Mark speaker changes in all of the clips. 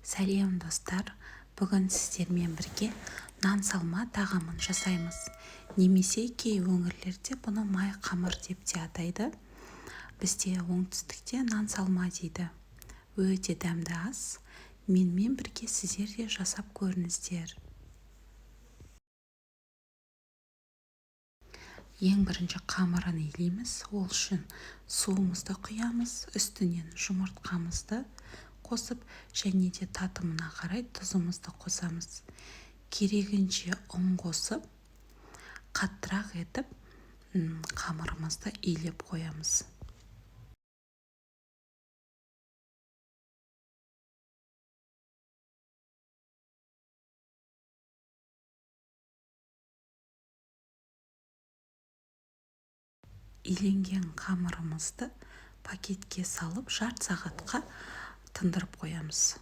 Speaker 1: Сәлем достар, бүгін сіздермен бірге нан салма тағамын жасаймыз. Немесе кей өңірлерде бұны май қамыр деп те атайды. Бізде оңтүстікте нан салма дейді. Өте дәмді ас. Менімен бірге сіздер де жасап көріңіздер. Ең бірінші қамырын илейміз. Ол үшін суымызды құямыз, үстінен жұмыртқамызды қосып, және де татымына қарай тұзымызды қосамыз. Керегінше ұн қосып, қаттырақ етіп, қамырымызды илеп қоямыз. Иленген қамырымызды пакетке салып жарты сағатқа тындырып қоямыз.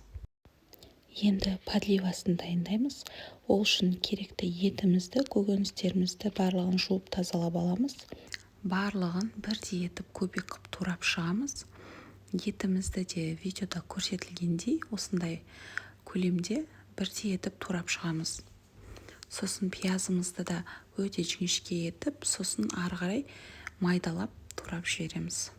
Speaker 1: Енді подливасын дайындаймыз. Ол үшін керекті етімізді, көкөністерімізді барлығын жуып тазалап аламыз. Барлығын бірдей етіп көбік қып турап шығамыз. Етімізді де видеода көрсетілгендей осындай көлемде бірдей етіп турап шығамыз. Сосын пиязымызды да өте жіңішке етіп, сосын ары қарай майдалап турап жібереміз.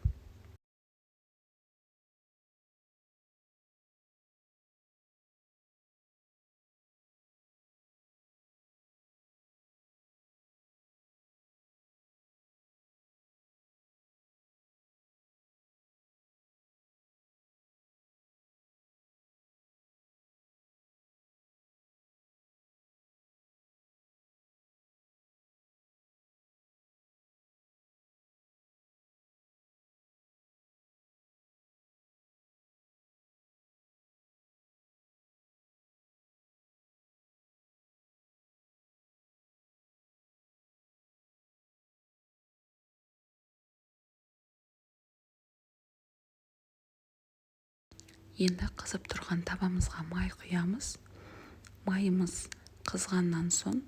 Speaker 1: Енді қызып тұрған табамызға май құямыз. Майымыз қызғаннан соң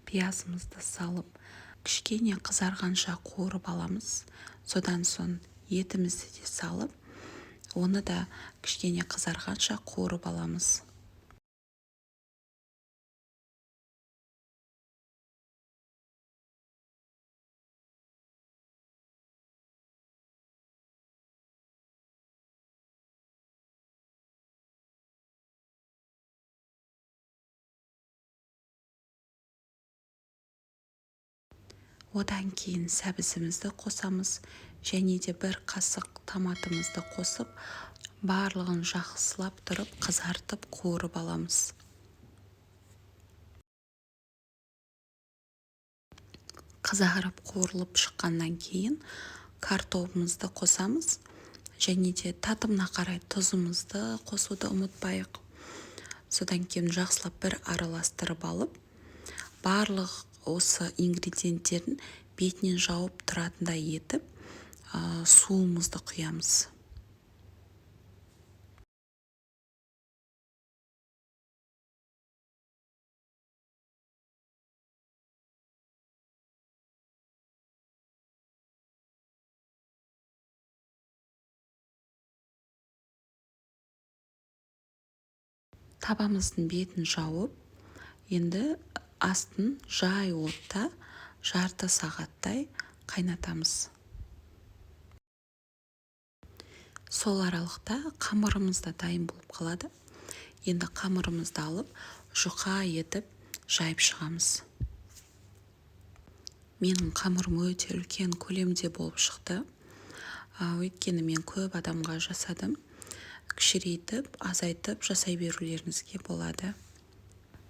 Speaker 1: пиязымызды салып, кішкене қызарғанша қуырып аламыз. Содан соң етімізді де салып, оны да кішкене қызарғанша қуырып аламыз. Одан кейін сәбізімізді қосамыз, және де бір қасық томатымызды қосып, барлығын жақсылап тұрып, қызартып, қуырып аламыз. Қызарып қуырылып шыққаннан кейін картопымызды қосамыз, және де татымына қарай тұзымызды қосуды ұмытпайық. Содан кейін жақсылап бір араластырып алып, барлық осы ингредиенттерін бетінен жауып тұратындай етіп, суымызды құямыз. Табамыздың бетін жауып, енді астын жай отта жарты сағаттай қайнатамыз. Сол аралықта қамырымыз да дайын болып қалады. Енді қамырымызды алып, жұқа етіп жайып шығамыз. Менің қамырым өте үлкен көлемде болып шықты. Өйткені мен көп адамға жасадым. Кішірейтіп, азайтып жасай берулеріңізге болады.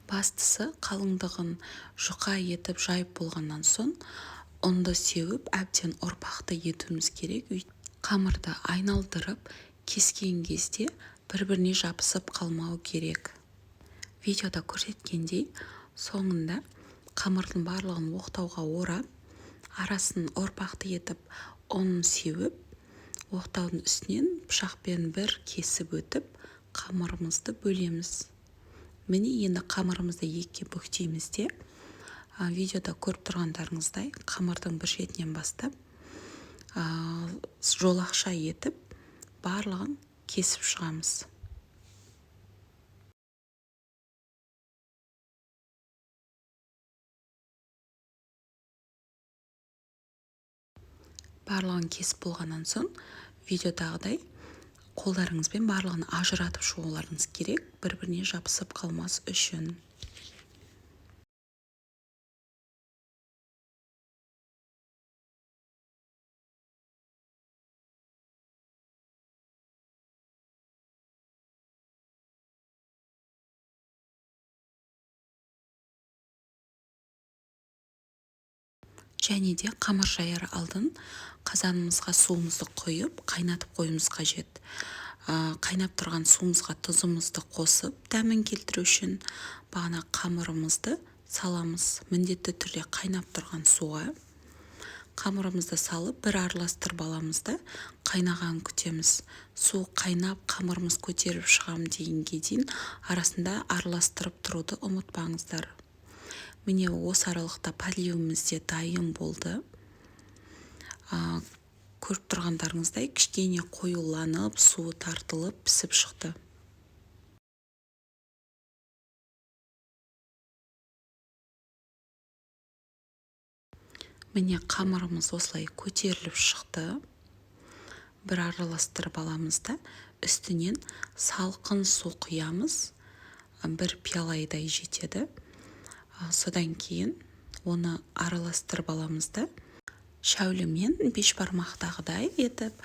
Speaker 1: Бастысы қалыңдығын жұқа етіп жайып болғаннан соң, ұнды сеуіп, әбден ұрпақты етуіміз керек. Қамырды айналдырып, кескен кезде бір-біріне жабысып қалмау керек. Видеода көрсеткендей, соңында қамырдың барлығын оқтауға орап, арасын ұрпақты етіп, ұнын сеуіп, оқтаудың үстінен пышақпен бір кесіп өтіп, қамырымызды бөлеміз. Міне енді қамырымызды екіге бүктейміз де, видеода көріп тұрғандарыңыздай қамырдың бір шетінен бастап, жолақша етіп, барлығын кесіп шығамыз. Барлығын кесіп болғаннан соң видеодағыдай қолдарыңызбен барлығын ажыратып шығуларыңыз керек, бір-біріне жабысып қалмас үшін. Және де қамыр жаяр алдын қазанымызға суымызды құйып, қайнатып қоюымыз қажет. Қайнап тұрған суымызға тұзымызды қосып, дәмін келтіру үшін бағана қамырымызды саламыз. Міндетті түрде қайнап тұрған суға қамырымызды салып, бір араластырып аламыз да қайнаған күтеміз. Су қайнап, қамырымыз көтеріп шығам дегенге дейін арасында араластырып тұруды ұмытпаңыздар. Міне осы аралықта подливіміз де дайын болды. Көріп тұрғандарыңыздай кішкене қоюланып, суы тартылып, пісіп шықты. Міне қамырымыз осылай көтеріліп шықты. Бір араластырып аламыз да үстінен салқын су құямыз. Бір пиалайдай жетеді. Содан кейін оны араластырып аламыз да шәулімен бешбармақтағыдай етіп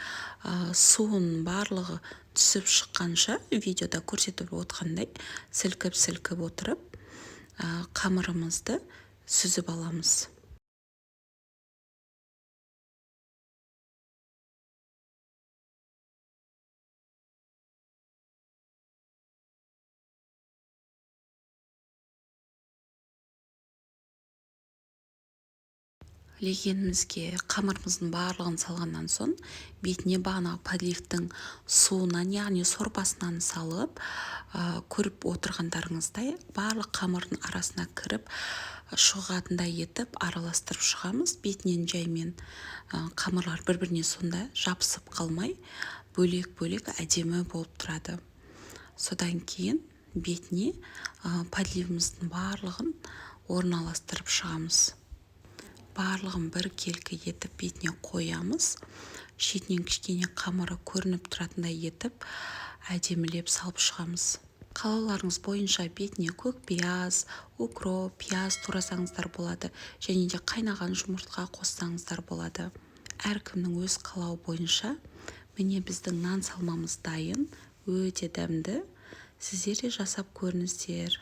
Speaker 1: суын барлығы түсіп шыққанша видеода көрсетіп отқандай сілкіп отырып қамырымызды сүзіп аламыз. Легенімізге қамырымыздың барлығын салғаннан соң бетіне бағана подливтің суынан, яғни сорпасынан салып, көріп отырғандарыңыздай барлық қамырдың арасына кіріп шығатындай етіп араластырып шығамыз. Бетінен жаймен қамырлар бір-біріне сонда жабысып қалмай, бөлек-бөлек әдемі болып тұрады. Содан кейін бетіне подливіміздің барлығын орналастырып шығамыз. Барлығын бір келкі етіп бетіне қоямыз. Шетінен кішкене қамыры көрініп тұратындай етіп әдемілеп салып шығамыз. Қалауларыңыз бойынша бетіне көк пияз, укроп, пияз турасаңыздар болады, және де қайнаған жұмыртқа қоссаңыздар болады. Әркімнің өз қалауы бойынша. Міне біздің нан салмамыз дайын, өте дәмді. Сіздер де жасап көріңіздер.